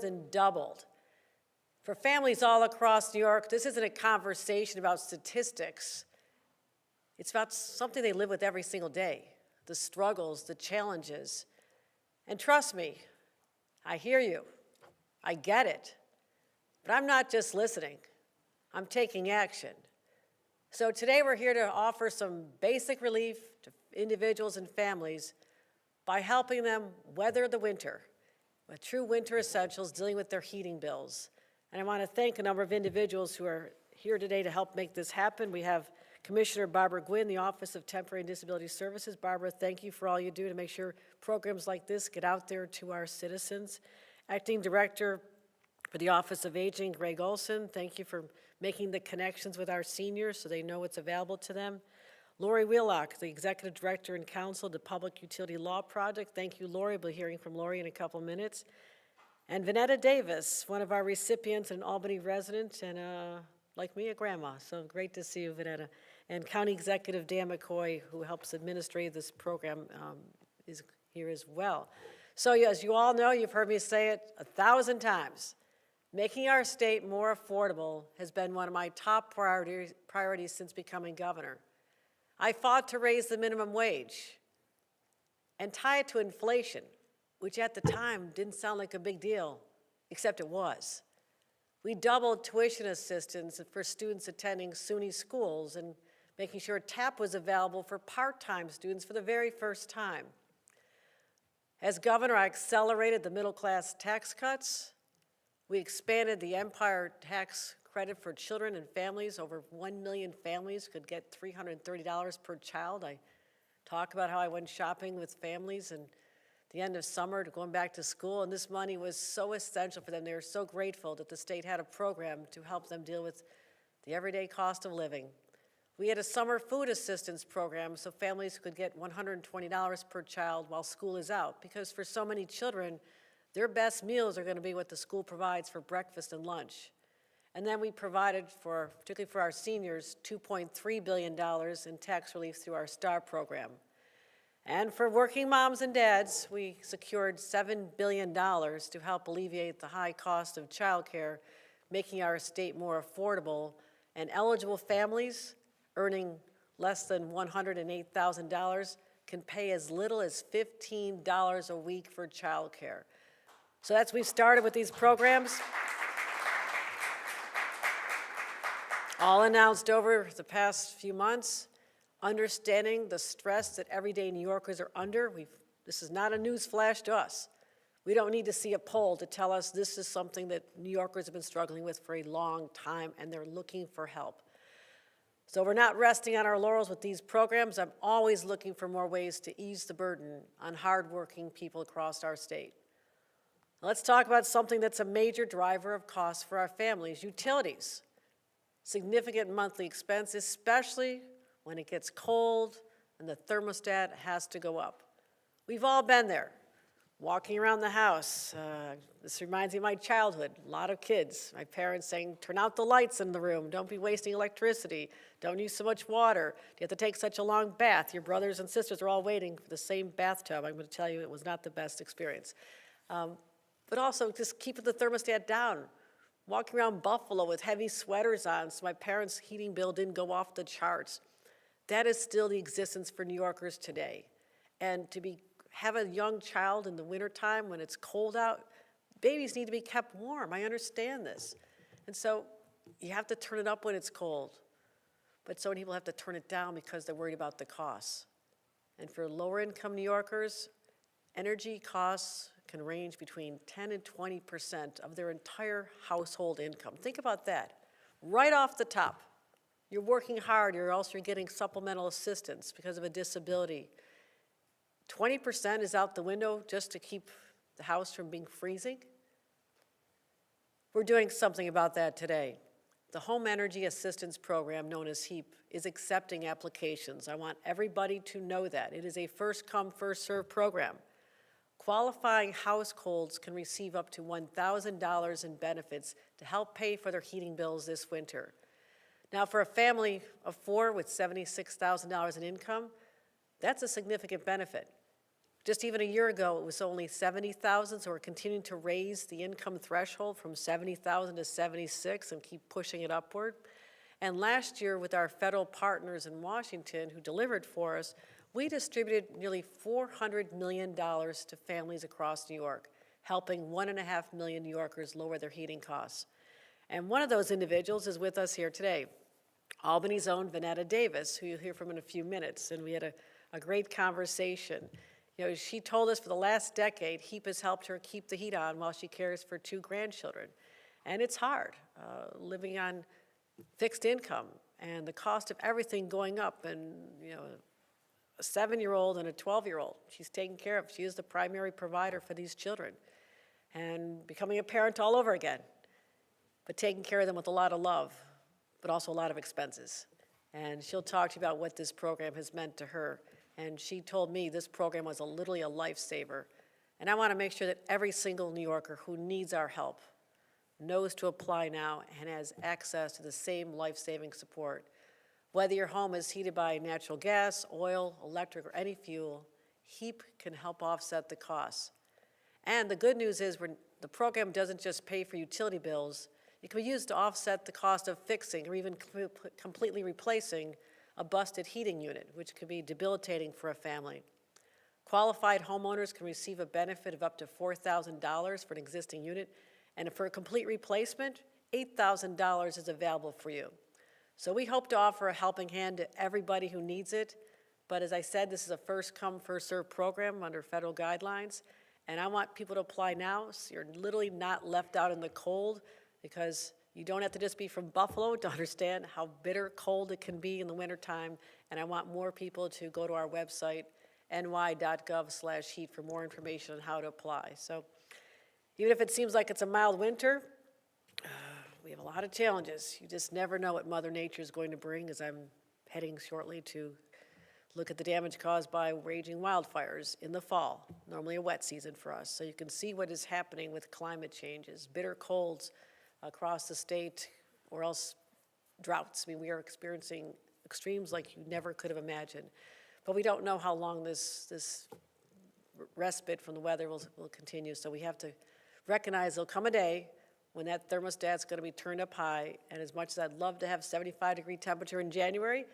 than doubled. For families all across New York, this isn't a conversation about statistics. It's about something they live with every single day, the struggles, the challenges. And trust me, I hear you. I get it. But I'm not just listening. I'm taking action. So today we're here to offer some basic relief to individuals and families by helping them weather the winter with true winter essentials dealing with their heating bills. And I want to thank a number of individuals who are here today to help make this happen. We have Commissioner Barbara Gwynn, the Office of Temporary and Disability Services. Barbara, thank you for all you do to make sure programs like this get out there to our citizens. Acting Director for the Office of Aging, Greg Olson, thank you for making the connections with our seniors so they know what's available to them. Lori Wheelock, the Executive Director and Counsel to Public Utility Law Project. Thank you, Lori. We'll be hearing from Lori in a couple minutes. And Vanetta Davis, one of our recipients, an Albany resident, and like me, a grandma. So great to see you, Vanetta. And County Executive Dan McCoy, who helps administrate this program, is here as well. So as you all know, you've heard me say it 1,000 times. Making our state more affordable has been one of my top priorities since becoming governor. I fought to raise the minimum wage and tie it to inflation, which at the time didn't sound like a big deal, except it was. We doubled tuition assistance for students attending SUNY schools and making sure TAP was available for part-time students for the very first time. As governor, I accelerated the middle-class tax cuts. We expanded the Empire tax credit for children and families. Over 1 million families could get $330 per child. I talk about how I went shopping with families and the end of summer to going back to school, and this money was so essential for them. They were so grateful that the state had a program to help them deal with the everyday cost of living. We had a summer food assistance program so families could get $120 per child while school is out, because for so many children, their best meals are going to be what the school provides for breakfast and lunch. And then we provided, particularly for our seniors, $2.3 billion in tax relief through our STAR program. And for working moms and dads, we secured $7 billion to help alleviate the high cost of childcare, making our state more affordable. And eligible families earning less than $108,000 can pay as little as $15 a week for childcare. So we've started with these programs. All announced over the past few months, understanding the stress that everyday New Yorkers are under. This is not a news flash to us. We don't need to see a poll to tell us this is something that New Yorkers have been struggling with for a long time, and they're looking for help. So we're not resting on our laurels with these programs. I'm always looking for more ways to ease the burden on hardworking people across our state. Let's talk about something that's a major driver of costs for our families, utilities. Significant monthly expense, especially when it gets cold and the thermostat has to go up. We've all been there, walking around the house. This reminds me of my childhood, a lot of kids. My parents saying, turn out the lights in the room, don't be wasting electricity, don't use so much water, you have to take such a long bath. Your brothers and sisters are all waiting for the same bathtub. I'm going to tell you it was not the best experience. But also just keeping the thermostat down. Walking around Buffalo with heavy sweaters on so my parents' heating bill didn't go off the charts. That is still the existence for New Yorkers today. And to have a young child in the wintertime when it's cold out, babies need to be kept warm. I understand this. And so you have to turn it up when it's cold. But so many people have to turn it down because they're worried about the costs. And for lower income New Yorkers, energy costs can range between 10 and 20% of their entire household income. Think about that. Right off the top. You're working hard, you're getting supplemental assistance because of a disability. 20% is out the window just to keep the house from being freezing. We're doing something about that today. The Home Energy Assistance Program, known as Heap, is accepting applications. I want everybody to know that. It is a first-come, first-served program. Qualifying households can receive up to $1,000 in benefits to help pay for their heating bills this winter. Now, for a family of 4 with $76,000 in income, that's a significant benefit. Just even a year ago, it was only 70,000, so we're continuing to raise the income threshold from 70,000 to 76 and keep pushing it upward. And last year, with our federal partners in Washington who delivered for us, we distributed nearly $400 million to families across New York, helping 1.5 million New Yorkers lower their heating costs. And one of those individuals is with us here today, Albany's own Vanetta Davis, who you'll hear from in a few minutes, and we had a great conversation. You know, she told us for the last decade, Heap has helped her keep the heat on while she cares for 2 grandchildren. And it's hard, living on fixed income and the cost of everything going up, and you know, a 7-year-old and a 12-year-old she's taking care of. She is the primary provider for these children, and becoming a parent all over again, but taking care of them with a lot of love, but also a lot of expenses. And she'll talk to you about what this program has meant to her. And she told me this program was literally a lifesaver. And I want to make sure that every single New Yorker who needs our help knows to apply now and has access to the same life-saving support. Whether your home is heated by natural gas, oil, electric, or any fuel, Heap can help offset the costs. And the good news is the program doesn't just pay for utility bills. It can be used to offset the cost of fixing or even completely replacing a busted heating unit, which could be debilitating for a family. Qualified homeowners can receive a benefit of up to $4,000 for an existing unit, and for a complete replacement, $8,000 is available for you. So we hope to offer a helping hand to everybody who needs it, but as I said, this is a first-come, first-served program under federal guidelines, and I want people to apply now so you're literally not left out in the cold, because you don't have to just be from Buffalo to understand how bitter cold it can be in the wintertime, and I want more people to go to our website, ny.gov/heat, for more information on how to apply. So even if it seems like it's a mild winter, we have a lot of challenges. You just never know what Mother Nature is going to bring, as I'm heading shortly to look at the damage caused by raging wildfires in the fall, normally a wet season for us. So you can see what is happening with climate changes, bitter colds across the state, or else droughts. I mean, we are experiencing extremes like you never could have imagined. But we don't know how long this respite from the weather will continue, so we have to recognize there'll come a day when that thermostat's going to be turned up high, and as much as I'd love to have 75-degree temperature in January,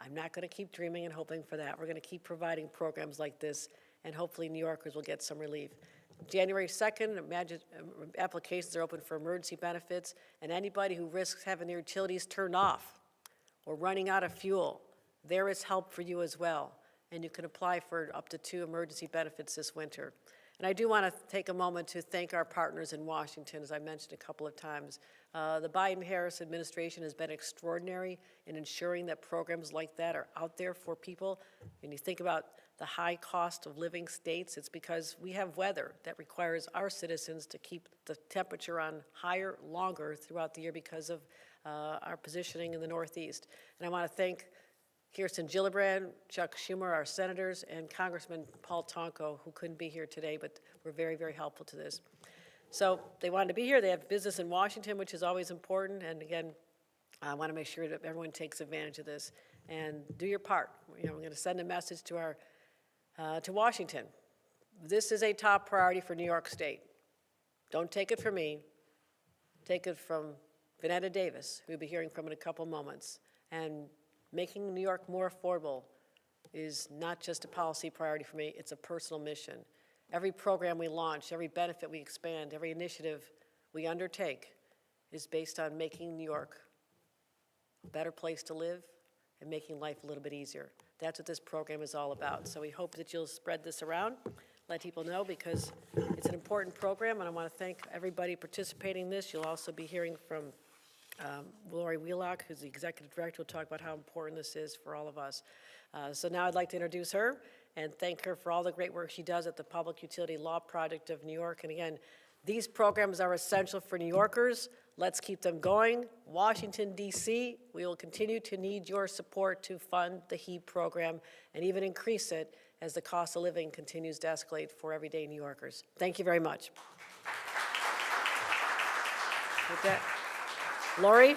I'm not going to keep dreaming and hoping for that. We're going to keep providing programs like this, and hopefully New Yorkers will get some relief. January 2nd, applications are open for emergency benefits, and anybody who risks having their utilities turned off or running out of fuel, there is help for you as well, and you can apply for up to 2 emergency benefits this winter. And I do want to take a moment to thank our partners in Washington, as I mentioned a couple of times. The Biden-Harris administration has been extraordinary in ensuring that programs like that are out there for people. When you think about the high cost of living states, it's because we have weather that requires our citizens to keep the temperature on higher longer throughout the year because of our positioning in the Northeast. And I want to thank Kirsten Gillibrand, Chuck Schumer, our senators, and Congressman Paul Tonko, who couldn't be here today, but were very, very helpful to this. So they wanted to be here. They have business in Washington, which is always important. And again, I want to make sure that everyone takes advantage of this and do your part. You know, we're going to send a message to our to Washington. This is a top priority for New York State. Don't take it from me. Take it from Vanetta Davis, who you'll be hearing from in a couple moments. And making New York more affordable is not just a policy priority for me, it's a personal mission. Every program we launch, every benefit we expand, every initiative we undertake is based on making New York a better place to live and making life a little bit easier. That's what this program is all about. So we hope that you'll spread this around, let people know, because it's an important program, and I want to thank everybody participating in this. You'll also be hearing from Lori Wheelock, who's the executive director, will talk about how important this is for all of us. So now I'd like to introduce her and thank her for all the great work she does at the Public Utility Law Project of New York. And again, these programs are essential for New Yorkers. Let's keep them going. Washington, D.C., we will continue to need your support to fund the Heap program and even increase it as the cost of living continues to escalate for everyday New Yorkers. Thank you very much. With that, Lori?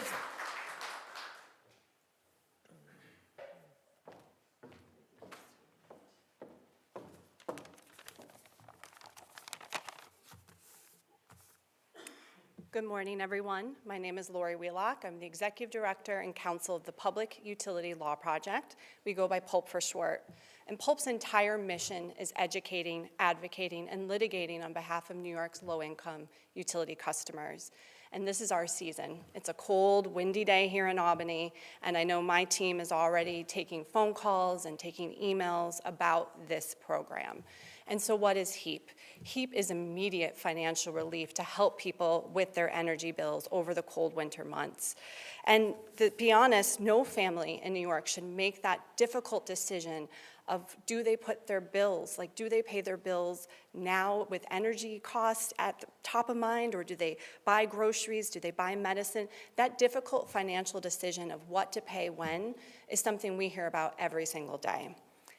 Good morning, everyone. My name is Lori Wheelock. I'm the Executive Director and Counsel of the Public Utility Law Project. We go by Pulp for short. And Pulp's entire mission is educating, advocating, and litigating on behalf of New York's low-income utility customers. And this is our season. It's a cold, windy day here in Albany, and I know my team is already taking phone calls and taking emails about this program. And so what is Heap? Heap is immediate financial relief to help people with their energy bills over the cold winter months. And to be honest, no family in New York should make that difficult decision of do they put their bills, like do they pay their bills now with energy costs at the top of mind, or do they buy groceries, do they buy medicine? That difficult financial decision of what to pay when is something we hear about every single day.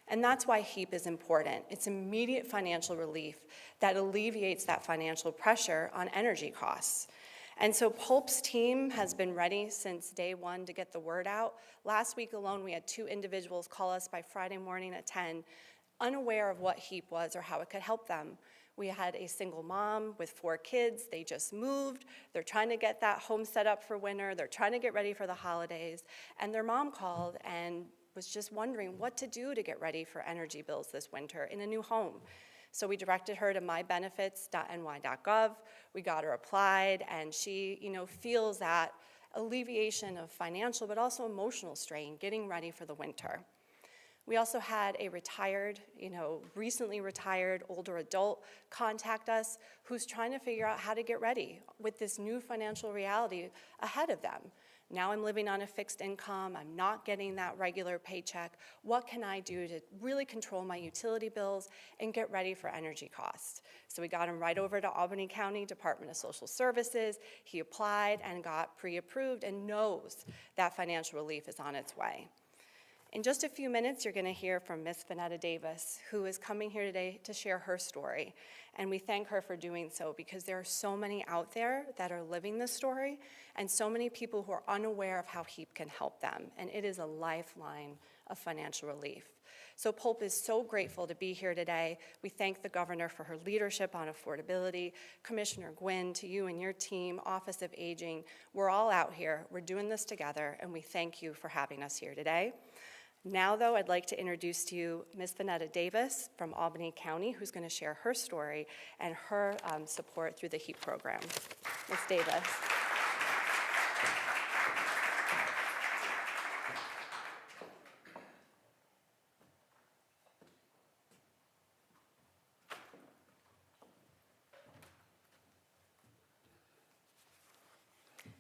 And that's why Heap is important. It's immediate financial relief that alleviates that financial pressure on energy costs. And so Pulp's team has been ready since day one to get the word out. Last week alone, we had 2 individuals call us by Friday morning at 10, unaware of what Heap was or how it could help them. We had a single mom with 4 kids. They just moved. They're trying to get that home set up for winter. They're trying to get ready for the holidays. And their mom called and was just wondering what to do to get ready for energy bills this winter in a new home. So we directed her to mybenefits.ny.gov. We got her applied, and she, feels that alleviation of financial but also emotional strain getting ready for the winter. We also had a retired, recently retired older adult contact us who's trying to figure out how to get ready with this new financial reality ahead of them. Now I'm living on a fixed income, I'm not getting that regular paycheck. What can I do to really control my utility bills and get ready for energy costs? So we got him right over to Albany County Department of Social Services. He applied and got pre-approved and knows that financial relief is on its way. In just a few minutes, you're going to hear from Ms. Vanetta Davis, who is coming here today to share her story. And we thank her for doing so because there are so many out there that are living this story and so many people who are unaware of how Heap can help them. And it is a lifeline of financial relief. So Pulp is so grateful to be here today. We thank the governor for her leadership on affordability. Commissioner Gwynn, to you and your team, Office of Aging, we're all out here. We're doing this together, and we thank you for having us here today. Now, though, I'd like to introduce to you Ms. Vanetta Davis from Albany County, who's going to share her story and her support through the Heap program. Ms. Davis.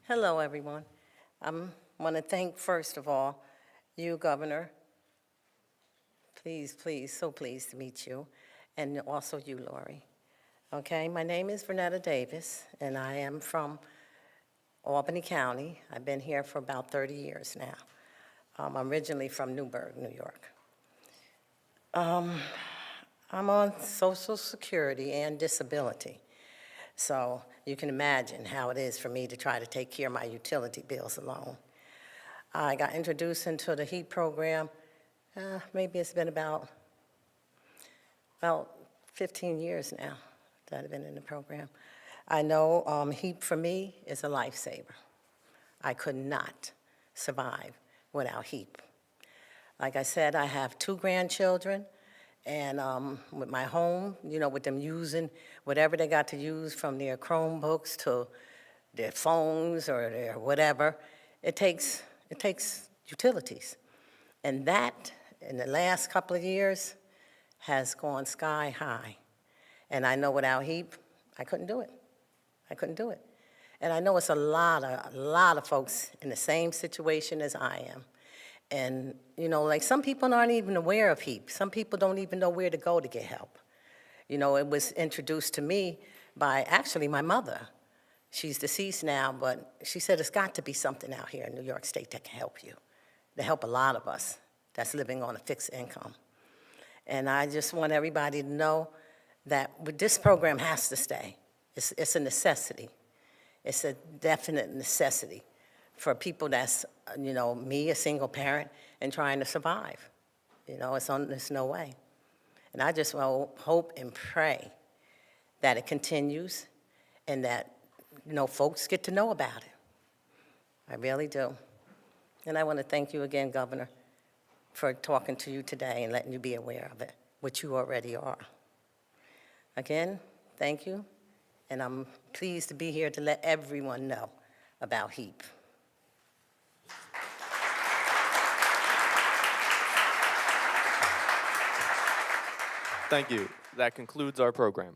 Hello, everyone. I want to thank, first of all, you, Governor. Pleased, so pleased to meet you, and also you, Lori. Okay, my name is Vanetta Davis, and I am from Albany County. I've been here for about 30 years now. I'm originally from Newburgh, New York. I'm on Social Security and disability, so you can imagine how it is for me to try to take care of my utility bills alone. I got introduced into the Heap program, maybe it's been about 15 years now that I've been in the program. I know Heap for me is a lifesaver. I could not survive without Heap. Like I said, I have 2 grandchildren, and with my home, with them using whatever they got to use, from their Chromebooks to their phones or their whatever, it takes utilities. And that, in the last couple of years, has gone sky high. And I know without Heap, I couldn't do it. And I know it's a lot of folks in the same situation as I am. And, like some people aren't even aware of Heap. Some people don't even know where to go to get help. It was introduced to me by actually my mother. She's deceased now, but she said it's got to be something out here in New York State that can help you, to help a lot of us that's living on a fixed income. And I just want everybody to know that this program has to stay. It's a necessity. It's a definite necessity for people that's, me, a single parent, and trying to survive. There's no way. And I just hope and pray that it continues and that folks get to know about it. I really do. And I want to thank you again, Governor, for talking to you today and letting you be aware of it, which you already are. Again, thank you, and I'm pleased to be here to let everyone know about Heap. Thank you. That concludes our program.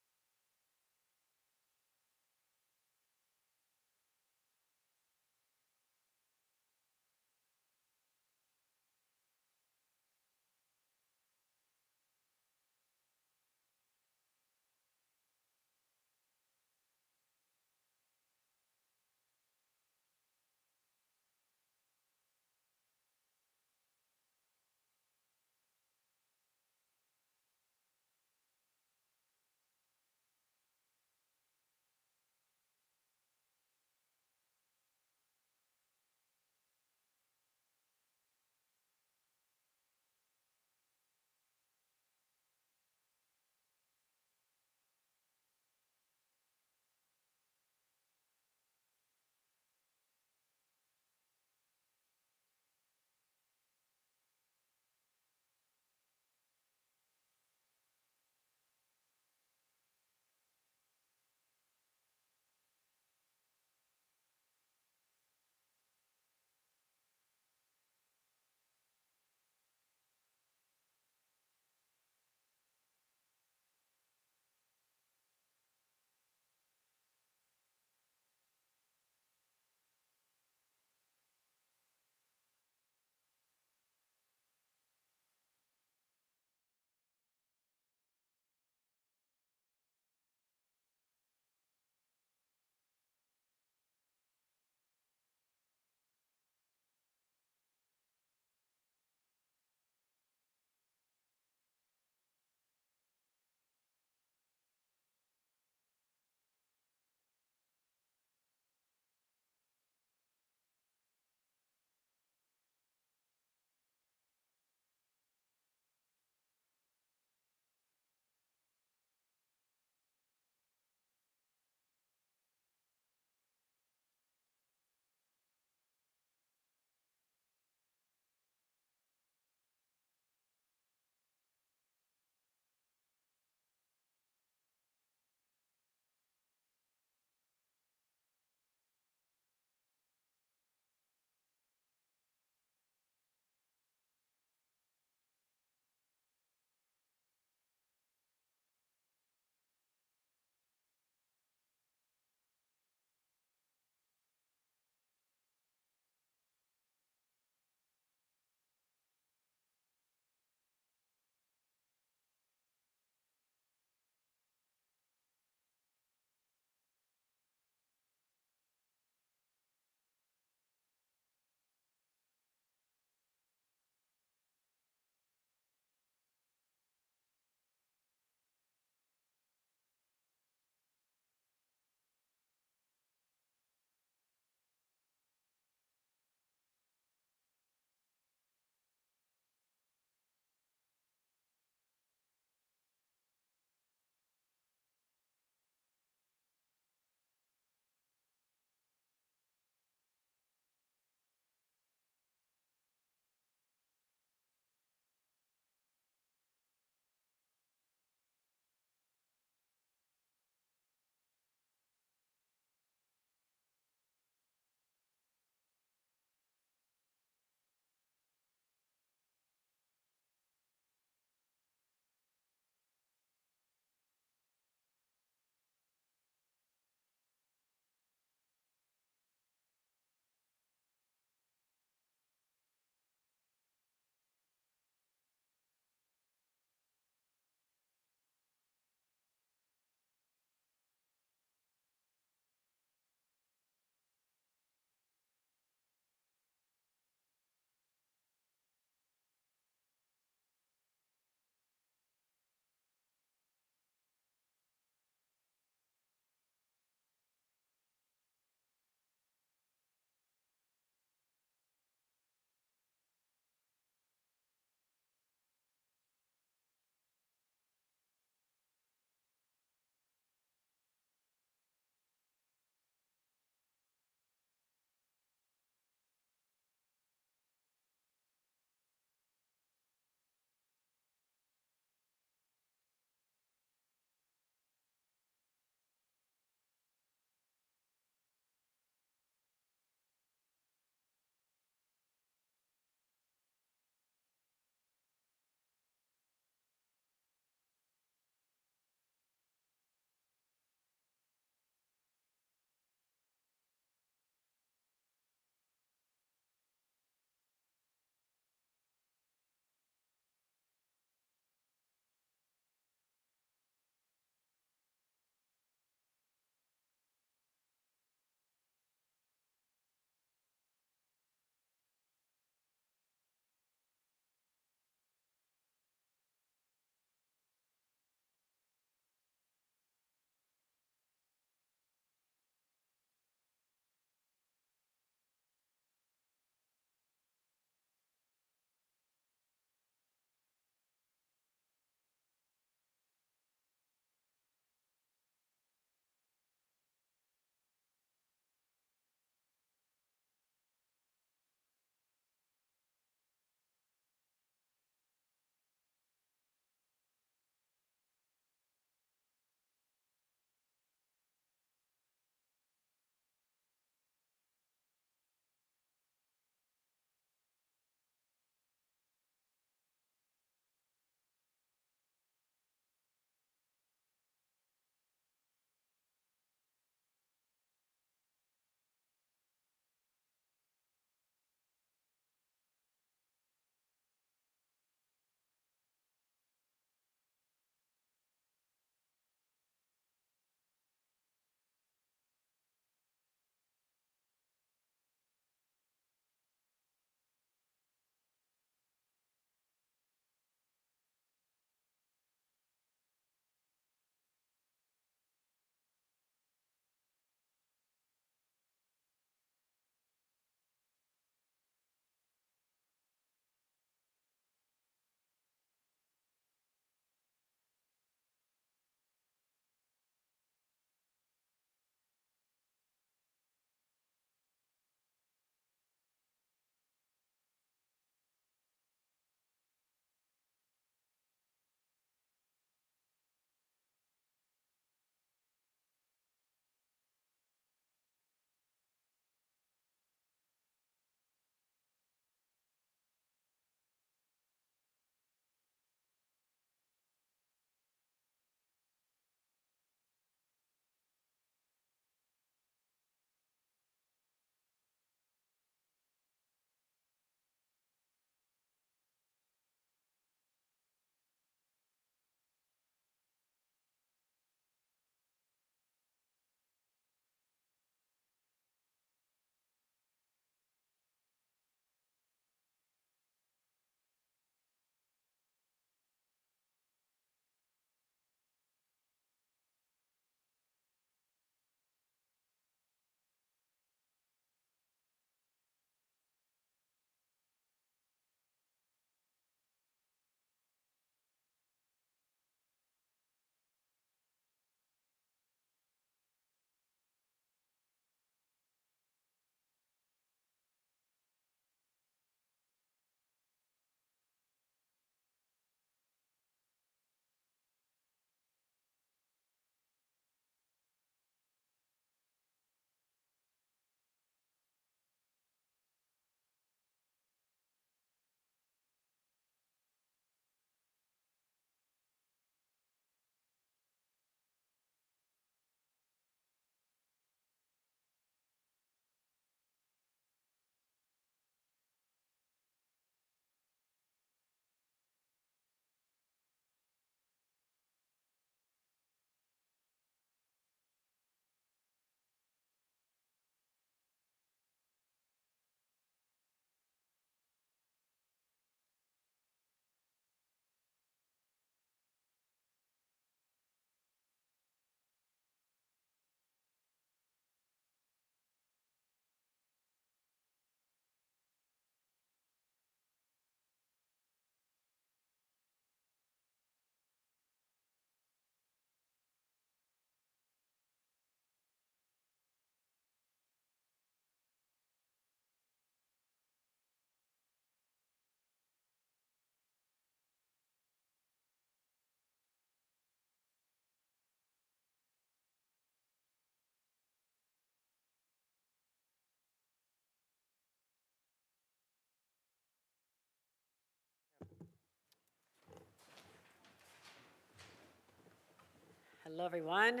Hello, everyone.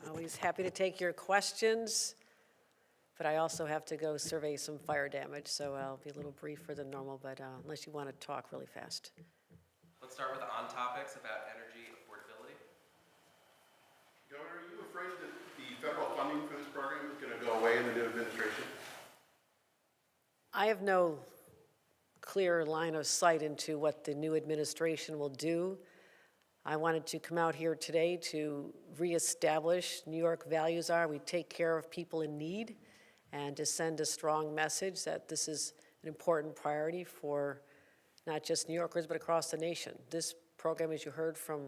Always happy to take your questions, but I also have to go survey some fire damage, so I'll be a little briefer than normal, but unless you want to talk really fast. Let's start with on topics about energy affordability. Governor, are you afraid that the federal funding for this program is going to go away in the new administration? I have no clear line of sight into what the new administration will do. I wanted to come out here today to reestablish New York values are we take care of people in need, and to send a strong message that this is an important priority for not just New Yorkers but across the nation. This program, as you heard from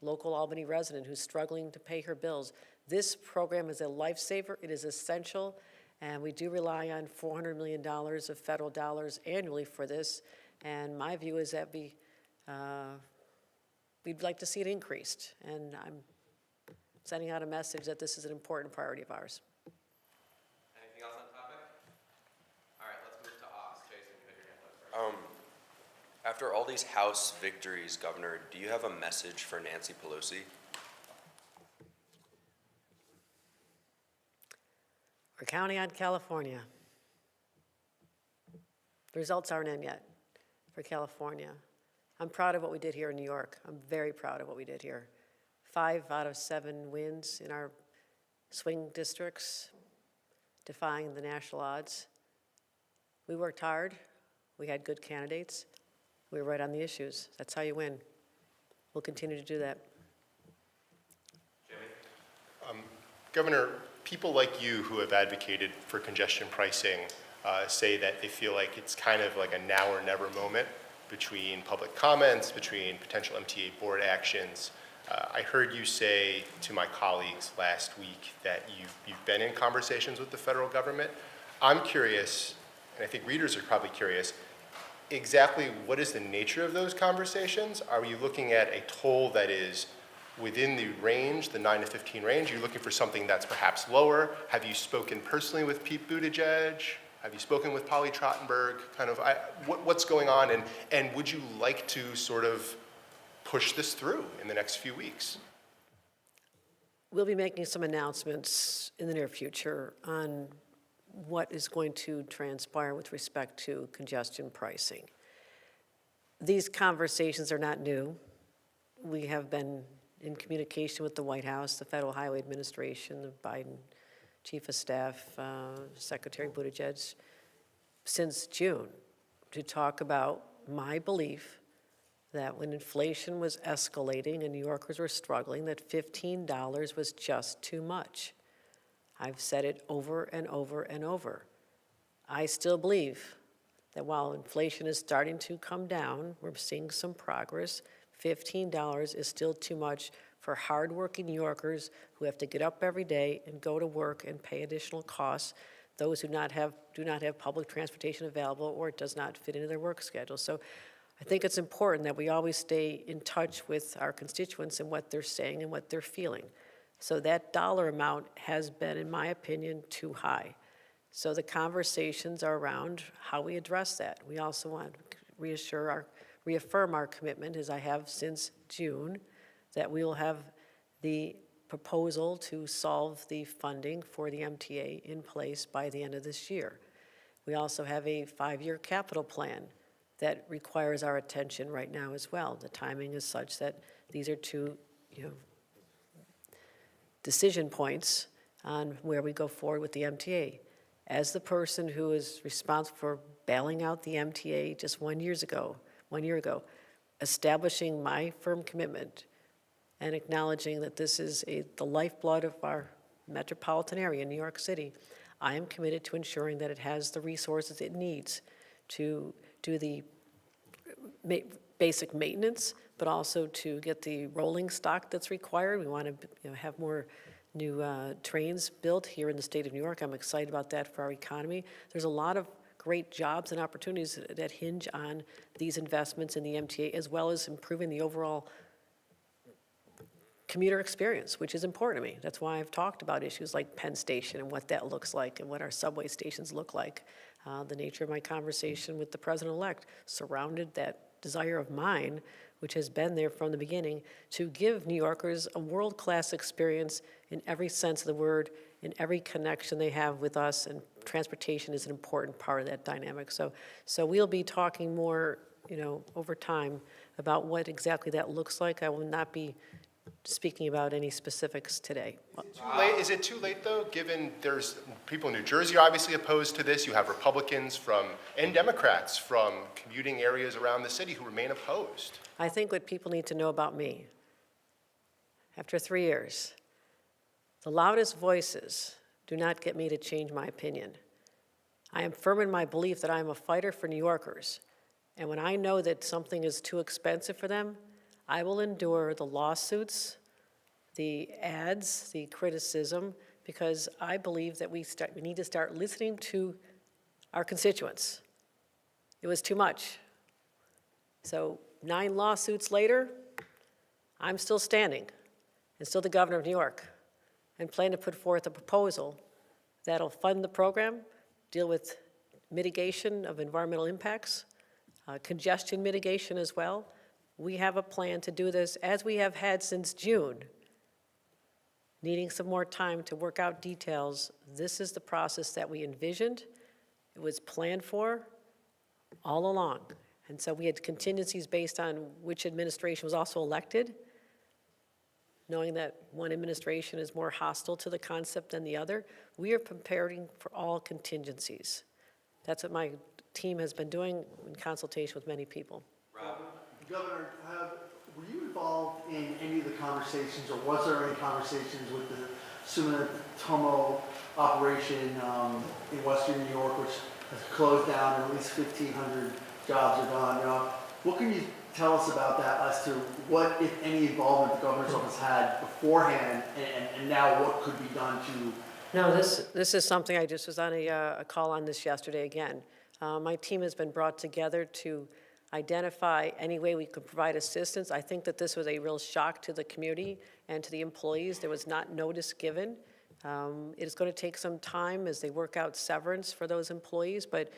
a local Albany resident who's struggling to pay her bills, this program is a lifesaver. It is essential, and we do rely on $400 million of federal dollars annually for this, and my view is that we'd like to see it increased, and I'm sending out a message that this is an important priority of ours. Anything else on topic? All right, let's move to Oz. Jason, you had your hand up first. After all these House victories, Governor, do you have a message for Nancy Pelosi? We're counting on California. The results aren't in yet for California. I'm proud of what we did here in New York. I'm very proud of what we did here. 5 out of 7 wins in our swing districts, defying the national odds. We worked hard. We had good candidates. We were right on the issues. That's how you win. We'll continue to do that. Governor, people like you who have advocated for congestion pricing say that they feel like it's kind of like a now or never moment between public comments, between potential MTA board actions. I heard you say to my colleagues last week that you've been in conversations with the federal government. I'm curious, and I think readers are probably curious, exactly what is the nature of those conversations? Are you looking at a toll that is within the range, the 9 to 15 range? Are you looking for something that's perhaps lower? Have you spoken personally with Pete Buttigieg? Have you spoken with Polly Trottenberg? What's going on, and would you like to sort of push this through in the next few weeks? We'll be making some announcements in the near future on what is going to transpire with respect to congestion pricing. These conversations are not new. We have been in communication with the White House, the Federal Highway Administration, the Biden Chief of Staff, Secretary Buttigieg, since June, to talk about my belief that when inflation was escalating and New Yorkers were struggling, that $15 was just too much. I've said it over and over and over. I still believe that while inflation is starting to come down, we're seeing some progress, $15 is still too much for hardworking New Yorkers who have to get up every day and go to work and pay additional costs, those who do not have public transportation available or it does not fit into their work schedule. So I think it's important that we always stay in touch with our constituents and what they're saying and what they're feeling. So that dollar amount has been, in my opinion, too high. So the conversations are around how we address that. We also want to reaffirm our commitment, as I have since June, that we will have the proposal to solve the funding for the MTA in place by the end of this year. We also have a 5-year capital plan that requires our attention right now as well. The timing is such that these are two, decision points on where we go forward with the MTA. As the person who is responsible for bailing out the MTA just 1 year ago, establishing my firm commitment and acknowledging that this is the lifeblood of our metropolitan area, New York City, I am committed to ensuring that it has the resources it needs to do the basic maintenance, but also to get the rolling stock that's required. We want to have more new trains built here in the state of New York. I'm excited about that for our economy. There's a lot of great jobs and opportunities that hinge on these investments in the MTA, as well as improving the overall commuter experience, which is important to me. That's why I've talked about issues like Penn Station and what that looks like and what our subway stations look like. The nature of my conversation with the president-elect surrounded that desire of mine, which has been there from the beginning, to give New Yorkers a world-class experience in every sense of the word, in every connection they have with us, and transportation is an important part of that dynamic. So we'll be talking more, over time about what exactly that looks like. I will not be speaking about any specifics today. Is it too late, though, given there's people in New Jersey are obviously opposed to this? You have Republicans and Democrats from commuting areas around the city who remain opposed. I think what people need to know about me, after 3 years, the loudest voices do not get me to change my opinion. I am firm in my belief that I am a fighter for New Yorkers. And when I know that something is too expensive for them, I will endure the lawsuits, the ads, the criticism, because I believe that we need to start listening to our constituents. It was too much. So 9 lawsuits later, I'm still standing and still the governor of New York, and plan to put forth a proposal that'll fund the program, deal with mitigation of environmental impacts, congestion mitigation as well. We have a plan to do this, as we have had since June. Needing some more time to work out details, this is the process that we envisioned. It was planned for all along. And so we had contingencies based on which administration was also elected, knowing that one administration is more hostile to the concept than the other. We are preparing for all contingencies. That's what my team has been doing in consultation with many people. Governor, were you involved in any of the conversations, or was there any conversations with the Sumitomo operation in Western New York, which has closed down and at least 1,500 jobs are gone? What can you tell us about that as to what, if any, involvement the governor's office had beforehand, and now what could be done to? No, this is something, I just was on a call on this yesterday again. My team has been brought together to identify any way we could provide assistance. I think that this was a real shock to the community and to the employees. There was not notice given. It is going to take some time as they work out severance for those employees, but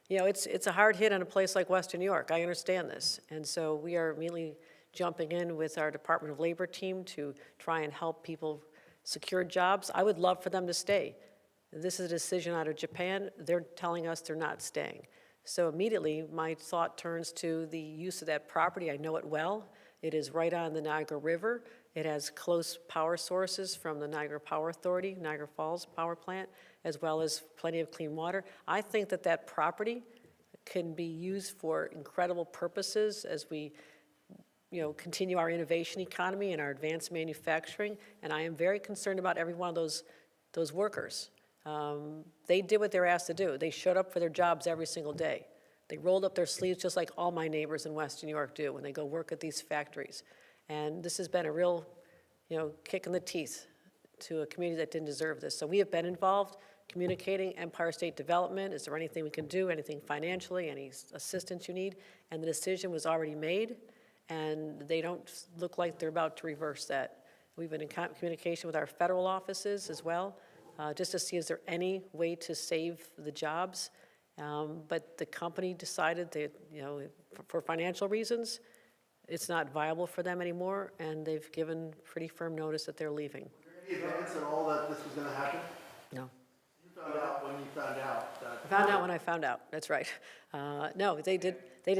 it's a hard hit on a place like Western New York. I understand this. And so we are immediately jumping in with our Department of Labor team to try and help people secure jobs. I would love for them to stay. This is a decision out of Japan. They're telling us they're not staying. So immediately, my thought turns to the use of that property. I know it well. It is right on the Niagara River. It has close power sources from the Niagara Power Authority, Niagara Falls Power Plant, as well as plenty of clean water. I think that that property can be used for incredible purposes as we continue our innovation economy and our advanced manufacturing. And I am very concerned about every one of those workers. They did what they were asked to do. They showed up for their jobs every single day. They rolled up their sleeves just like all my neighbors in Western New York do when they go work at these factories. And this has been a real, kick in the teeth to a community that didn't deserve this. So we have been involved communicating Empire State Development. Is there anything we can do, anything financially, any assistance you need? And the decision was already made, and they don't look like they're about to reverse that. We've been in communication with our federal offices as well, just to see is there any way to save the jobs. But the company decided that, for financial reasons, it's not viable for them anymore, and they've given pretty firm notice that they're leaving. Was there any advance at all that this was going to happen? No. You found out when you found out that. I found out when I found out, that's right. No, they did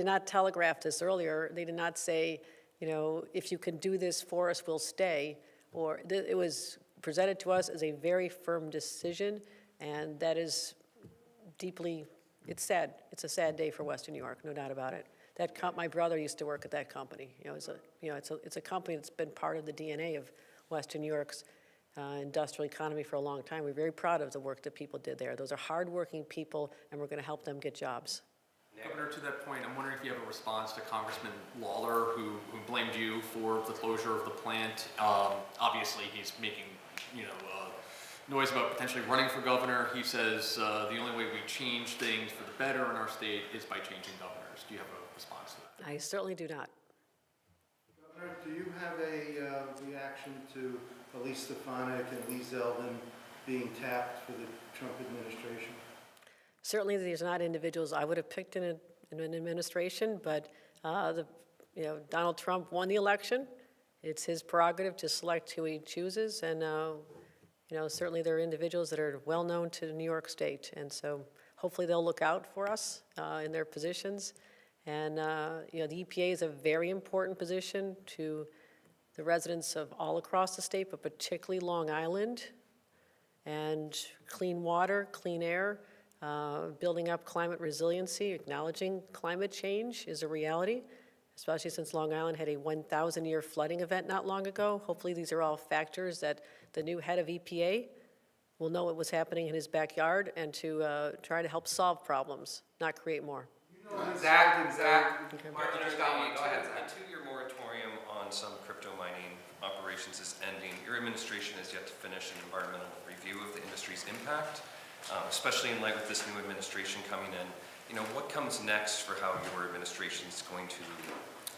not telegraph this earlier. They did not say, if you can do this for us, we'll stay. Or it was presented to us as a very firm decision, and that is deeply, it's sad. It's a sad day for Western New York, no doubt about it. My brother used to work at that company. It's a company that's been part of the DNA of Western New York's industrial economy for a long time. We're very proud of the work that people did there. Those are hardworking people, and we're going to help them get jobs. Governor, to that point, I'm wondering if you have a response to Congressman Lawler, who blamed you for the closure of the plant. Obviously, he's making, noise about potentially running for governor. He says the only way we change things for the better in our state is by changing governors. Do you have a response to that? I certainly do not. Governor, do you have a reaction to Elise Stefanik and Lee Zeldin being tapped for the Trump administration? Certainly, these are not individuals I would have picked in an administration, but Donald Trump won the election. It's his prerogative to select who he chooses, and certainly there are individuals that are well-known to New York State, and so hopefully they'll look out for us in their positions. And the EPA is a very important position to the residents of all across the state, but particularly Long Island. And clean water, clean air, building up climate resiliency, acknowledging climate change is a reality, especially since Long Island had a 1,000-year flooding event not long ago. Hopefully these are all factors that the new head of EPA will know what was happening in his backyard and to try to help solve problems, not create more. Zach, Martin, go ahead, Zach. A two-year moratorium on some crypto mining operations is ending. Your administration has yet to finish an environmental review of the industry's impact, especially in light with this new administration coming in. What comes next for how your administration is going to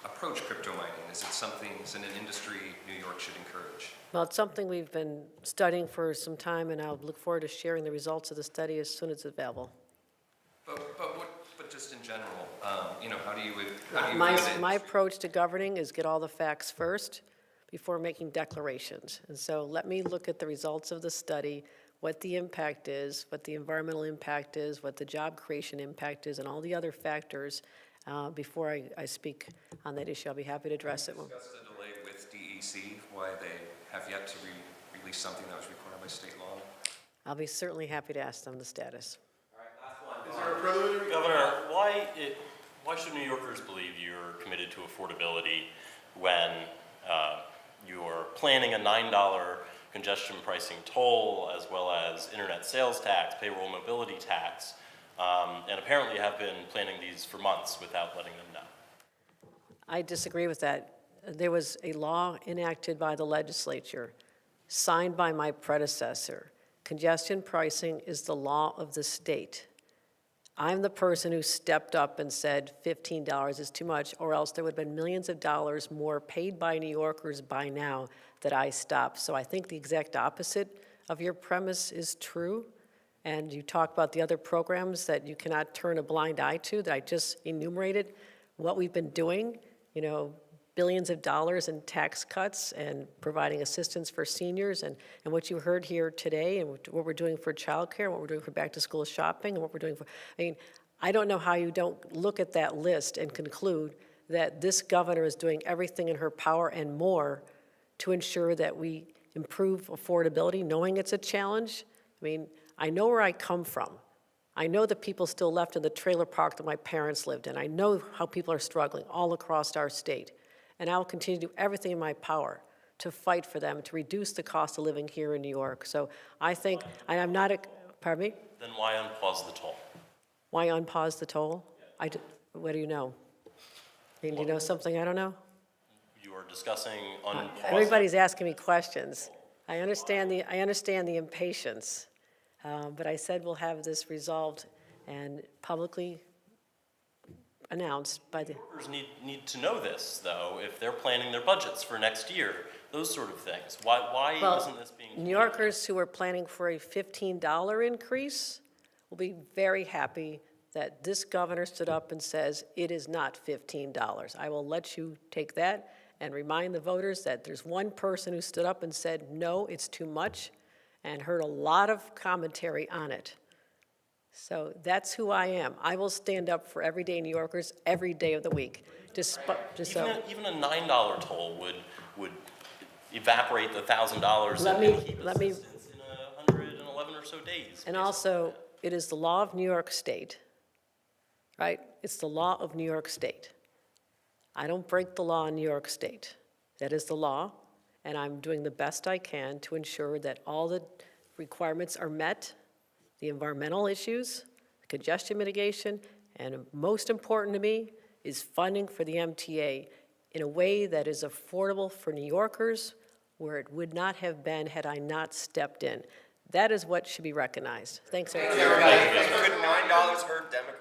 approach crypto mining? Is it an industry New York should encourage? Well, it's something we've been studying for some time, and I'll look forward to sharing the results of the study as soon as it's available. But just in general, how do you view the My industry? approach to governing is get all the facts first before making declarations. And so let me look at the results of the study, what the impact is, what the environmental impact is, what the job creation impact is, and all the other factors before I speak on that issue. I'll be happy to address it. Discuss the delay with DEC, why they have yet to release something that was required by state law. I'll be certainly happy to ask them the status. Is there a preliminary? Governor, why should New Yorkers believe you're committed to affordability when you're planning a $9 congestion pricing toll, as well as internet sales tax, payroll mobility tax, and apparently have been planning these for months without letting them know? I disagree with that. There was a law enacted by the legislature, signed by my predecessor. Congestion pricing is the law of the state. I'm the person who stepped up and said $15 is too much, or else there would have been millions of dollars more paid by New Yorkers by now that I stopped. So I think the exact opposite of your premise is true. And you talk about the other programs that you cannot turn a blind eye to that I just enumerated. What we've been doing, billions of dollars in tax cuts and providing assistance for seniors, and what you heard here today, and what we're doing for childcare, what we're doing for back-to-school shopping, and what we're doing for, I don't know how you don't look at that list and conclude that this governor is doing everything in her power and more to ensure that we improve affordability, knowing it's a challenge. I know where I come from. I know the people still left in the trailer park that my parents lived in. I know how people are struggling all across our state. And I will continue to do everything in my power to fight for them, to reduce the cost of living here in New York. So I think, and I'm not, pardon me? Then why unpause the toll? Why unpause the toll? What do you know? Do you know something I don't know? You are discussing unpausing. Everybody's asking me questions. I understand the impatience, but I said we'll have this resolved and publicly announced by the... Workers need to know this, though, if they're planning their budgets for next year, those sort of things. Why isn't this being... New Yorkers who are planning for a $15 increase will be very happy that this governor stood up and says it is not $15. I will let you take that and remind the voters that there's one person who stood up and said, no, it's too much, and heard a lot of commentary on it. So that's who I am. I will stand up for everyday New Yorkers every day of the week. Even a $9 toll would evaporate the $1,000 Let that me- keep let me- assistance in 111 or so days. And also, it is the law of New York State, right? It's the law of New York State. I don't break the law in New York State. That is the law, and I'm doing the best I can to ensure that all the requirements are met, the environmental issues, congestion mitigation, and most important to me is funding for the MTA in a way that is affordable for New Yorkers, where it would not have been had I not stepped in. That is what should be recognized. Thanks, everybody. Could $9 hurt Democrats?